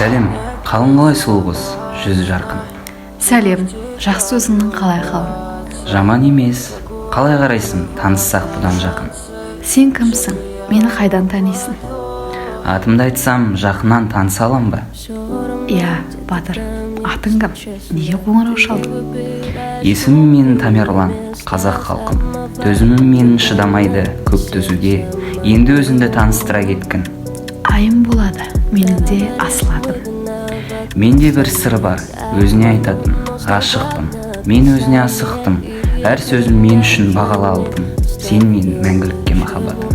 Сәлем, қалың қалай сұлу қыз, жүзі жарқын. Сәлем, жақсы өзіңнің қалай қалың? Жаман емес, қалай қарайсың, таныссақ бұдан жақын. Сен кімсің, мені қайдан танисың? Атымды айтсам, жақыннан таныса алам ба? Иә, Батыр, атың кім? Неге қоңырау шалдың? Есімім менің Тамерлан, қазақ халқым. Төзімім менің шыдамайды көп төзуге, енді өзіңді таныстыра кеткін. Айым болады, менің де асыл атым. Менде бір сыр бар, өзіне айтатын, ғашықпын. Мен өзіне асықтым, әр сөзім мен үшін бағалы алтын. Сен мен мәңгілікке махаббатым.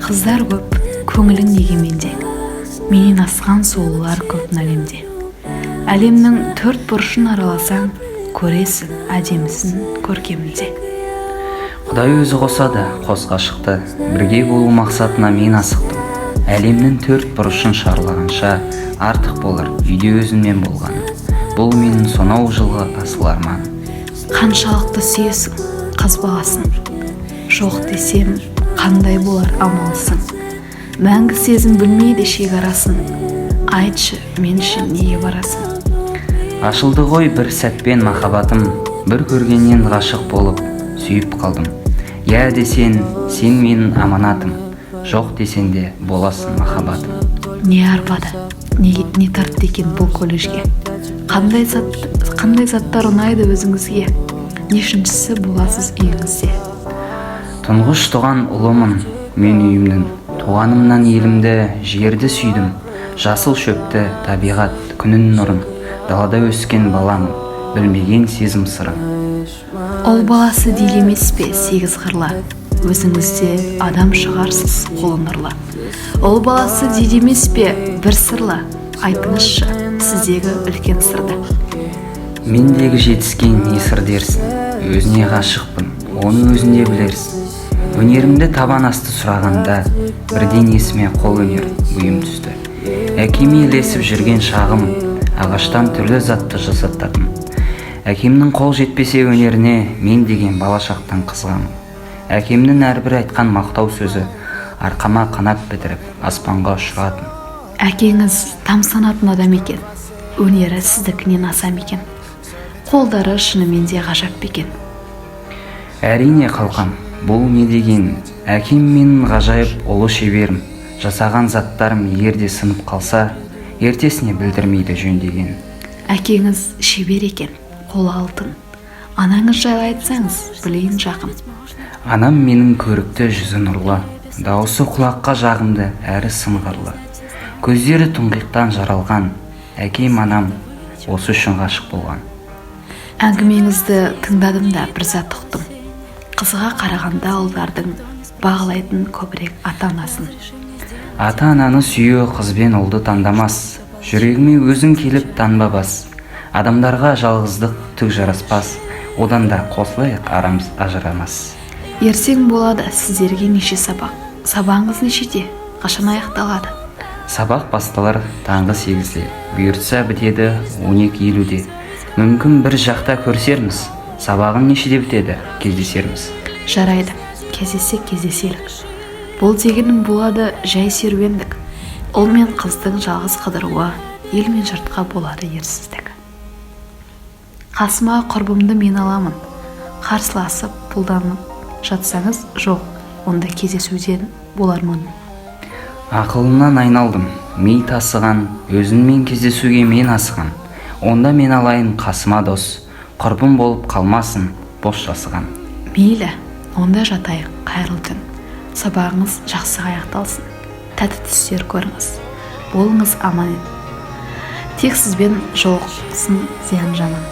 Қыздар көп, көңілің неге менде? Менен асқан сұлулар көп әлемде. Әлемнің төрт бұрышын араласаң, көресің әдемісін көркемінде. Құдай өзі қосады, қос ғашықты, бірге болу мақсатына мен асықтым. Әлемнің төрт бұрышын шарлағанша артық болар үйде өзіммен болған. Бұл менің сонау жылғы асыл арман. Қаншалықты сүйесің қыз баласын, жоқ десем қандай болар амалсың. Мәңгі сезім білмейді шекарасын, айтшы мен үшін неге барасың? Ашылды ғой бір сәтпен махаббатым, бір көргеннен ғашық болып сүйіп қалдым. Я десен, сен менің аманатым, жоқ десен де боласың махаббатым. Не арбады, не тартты екен бұл колледжге? Қандай заттар ұнайды өзіңізге? Нешіншісі боласыз үйіңізде? Тұңғыш туған ұлымын мен үйімнің, туғанымнан елімді, жерді сүйдім. Жасыл шөпті, табиғат, күнін нұрын, далада өскен балам, білмеген сезім сырын. Ол баласы değil емес пе сегіз қырлы? Өзіңізде адам шығарсыз қолы нұрлы. Ол баласы değil емес пе бір сырлы? Айтыңызшы сіздегі үлкен сырды. Мендегі жетіскен не сыр дерсің? Өзіне ғашықпын, оны өзінде білерсің. Өнерімді табан асты сұрағанда, бірден есіме қол өнер бұйым түсті. Әкеме ілесіп жүрген шағым, ағаштан түрлі затты жасаттадым. Әкемнің қол жетпесе өнеріне мен деген балашақтан қызғамын. Әкемнің әрбір айтқан мақтау сөзі арқама қанат бітіріп аспанға ұшыратын. Әкеңіз тамсанатын адам екен, өнері сіздікінен асам екен. Қолдары шынымен де ғажап екен. Әрине қалқам, бұл не деген? Әкем менің ғажайып ұлы шеберім. Жасаған заттарым егерде сынып қалса, ертесіне білдірмейді жөндеген. Әкеңіз шебер екен, қолы алтын. Анаңыз жайлы айтсаңыз, білейін жақын. Анам менің көрікті жүзі нұрлы, дауысы құлаққа жағымды әрі сыңғырлы. Көздері тұңғиықтан жаралған, әкем анам осы үшін ғашық болған. Әңгімеңізді тыңдадым да бір зат ұқтым. Қызға қарағанда ұлдардың бағалайтын көбірек ата-анасын. Ата-ананы сүйе қызбен ұлды таңдамас, жүрегіме өзің келіп танба бас. Адамдарға жалғыздық түк жараспас, одан да қосылайық арамыз ажырамас. Ерсең болады сіздерге неше сабақ? Сабағыңыз нешеде? Қашан аяқталады? Сабақ басталар таңғы 8-де, бұйыртса бітеді 12:50-де. Мүмкін бір жақта көрсерміз, сабағың нешеде бітеді, кездесерміз. Жарайды, кездеселік. Бұл дегенім болады жай серуендік. Ұл мен қыздың жалғыз қыдыруы, ел мен жұртқа болады ерсіздік. Қасыма құрбымды мен аламын, қарсыласып пұлданып жатсаңыз жоқ, онда кездесуден болар мұның. Ақылымнан айналдым, ми тасыған, өзіңмен кездесуге мен асыған. Онда мен алайын қасыма дос, құрбым болып қалмасын бос жасыған. Мейлі, онда жатайық, қайырлы түн. Сабағыңыз жақсы аяқталсын, тәтті түстер көріңіз, болыңыз аман. Тек сізбен жолықсын зиян жаман.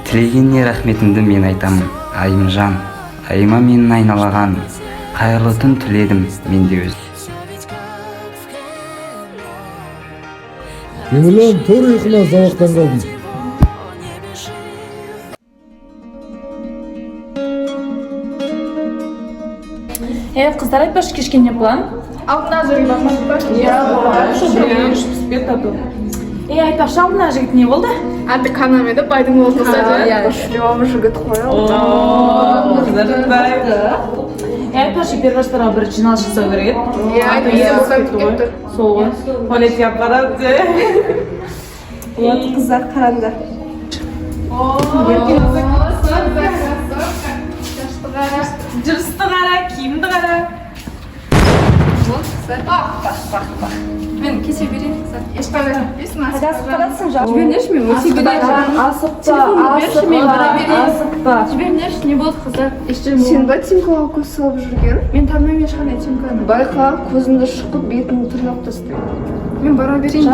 Тілегеніне рахметімді мен айтамын, айым жан, айыма менің айналаған, қайырлы түн тіледім мен де өз. Еңілен төр ұйқына завақтан қалдым. Қыздар айтпашы кешкенде план? Алтына жігіт бармадық па? Айтпашы алтына жігіт не болды? Әбді қанам еді, байдың болды сәді. Шлем жігіт қой. айтпашы, перваштарға бір жиналыс жасау керек еді. Сол ғой. Туалетке алып барады. Қыздар қараңдар. Жүрісті қара, киімді қара. Мен кесе берейін қыздар. Ешқандай кетпесін. Қарасың жау. Жіберіңдерші, мен өте Асықпа. Жіберіңдерші, не болды қыздар? Сен ба Тимкаға көз салып жүрген? Мен танымаймын ешқандай Тимканы. Байқа, көзіңді шұқып бетіңді тырнап тастайды. Мен бара берейін.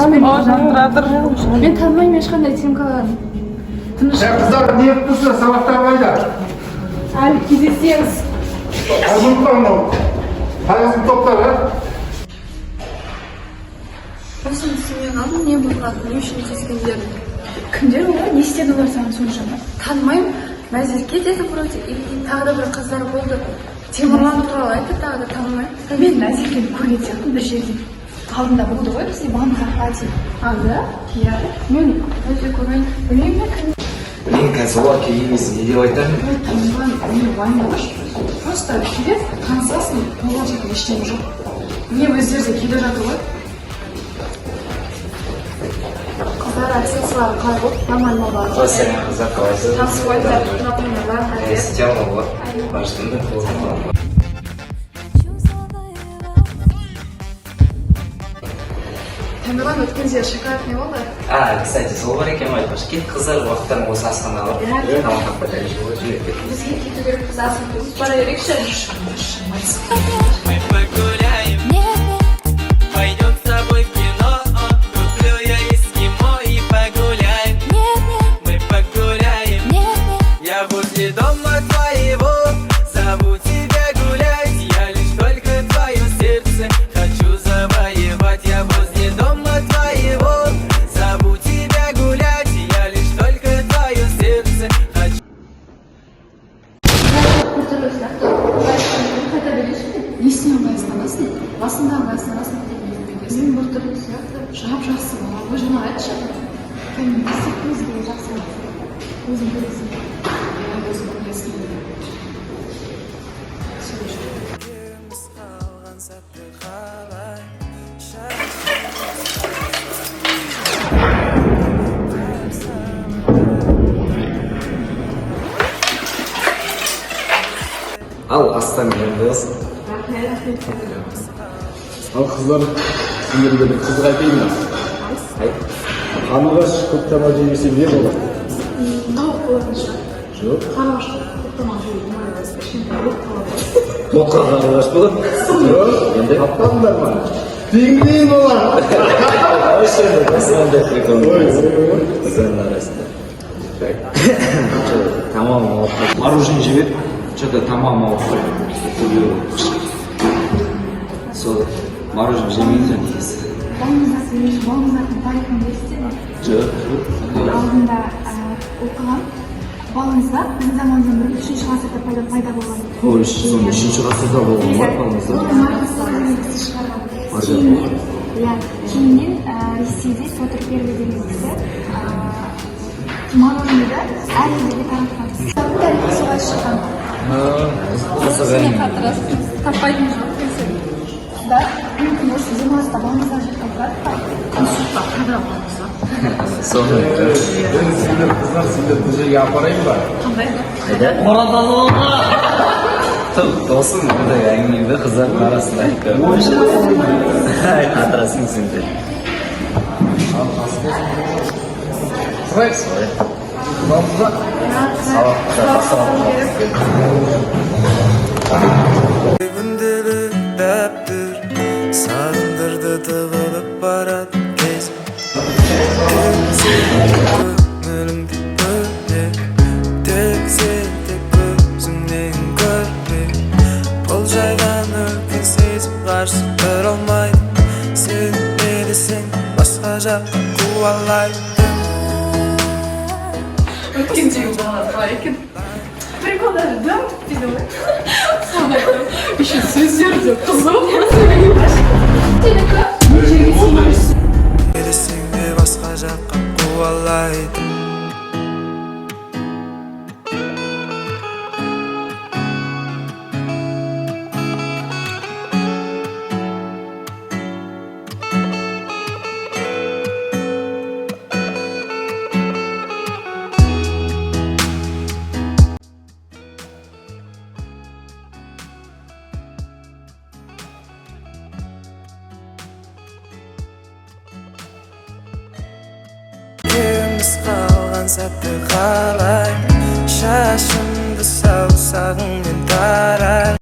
Мен танымаймын ешқандай Тимканы. Қыздар не етпісі сабақтар қайда? Әлі кездесеміз. Қайғылықта мынау. Қайғылық топтар, Осыны сенен алдым, не болған, не үшін кезгендерін. Кімдер олар, не істеді олар саған соншама? Танымаймын, Назерке деді вроде, и тағы да бір қыздар болды. Темірлан туралы айтты, тағы да танымаймын. Мен Назеркені көрген сияқтымын бір жерде. Алдында болды ғой, бізде бамызға хати. А, да? Иә. Мен өте көрген, білмеймін бе кім? Мен қазір олар емес, не деп айтамын? Танымаған, не уайымдамашы. Просто келеді, танысасың, олар жерде ештеңе жоқ. Не өздері де келе жатыр ғой. Қыздар аксессуар қалай болды? Нормально болды. Сәлем қыздар, қалайсыз? Жақсы қойдыңдар, например, Стелла ғой, башында Тамерлан өткенде шоколад не болды? Кстати, сол бар екен айтпашы. Кет қыздар уақыттарын осы асханаға тамаққа жіберіп кетті. Бізге кету керек, біз асып бара берейікші. Мы погуляем, пойдем с тобой в кино, куплю я эскимо и погуляем. Мы погуляем, я возле дома твоего, зову тебя гулять, я лишь только твое сердце хочу завоевать. Я возле дома твоего, зову тебя гулять, я лишь только твое сердце хочу. Несіне ыңғайсызданасың? Басында ыңғайсызданасың деп мен бір түрлі сияқты жап-жақсы бала ғой, жаңа айтшы. Кәне, несі көзге жақсы өзің көресің. Өзің көресің. Ал астан енді болсын. Ал қыздар, сендерге бір қызық айтайын ба? Қанығаш көп тамақ жемесе не болады? Тауық болатын шығар. Жоқ. Қарағаш көп тамақ жейді. Кішкентай қалады. Тоққа қарлығаш болады? Жоқ. Енді? Таптадыңдар ма? Пингвин олар. Осы енді осындай прикол. Қыздарының арасында. Тамам ауыртпайды. Мороженое жеп едім. Что-то тамам ауыртпайды. Сол мороженое жемейді негізі. Балмұздақтың тарихын білесіздер ме? Жоқ. Алдында оқыған балмұздақ біздің заманымыздан бұрын 3-ші ғасырда пайда болған. Ой, соны 3-ші ғасырда болған ғой балмұздақ. Оның маркасы шығарған. Кейіннен Ресейде Петр Первый деген кісі мороженеді әр елге таратқан. Тарихы солай шыққан. Таппайтын жоқ. Да, мүмкін осы демалыста балмұздақ жеп қайтады ба? Консультқа қадырап балмұздақ. Соны Сендер қыздар, сендер бұл жерге апарайын ба? Қандай? қайда? Досым бұндай әңгімеңді қыздардың арасында айтпай қойшы. Қатырасың сендер. Сұрайсыз? Балмұздақ? Күндері дәптір сағындырды тығылып барады кез. Көңілімді бөлек тек сен тек көзіңнен көрме. Бұл жайдан үлкен сезім қарсы тұра алмайды. Сен не десең басқа жаққа қуалайды. Өткендегі бала қалай екен? Приколдары дым дейді ғой. Еще сөздері де қызық. Не десең де басқа жаққа қуалайды. жымыс қалған сәтті қалай шашымды саусағыңмен тарай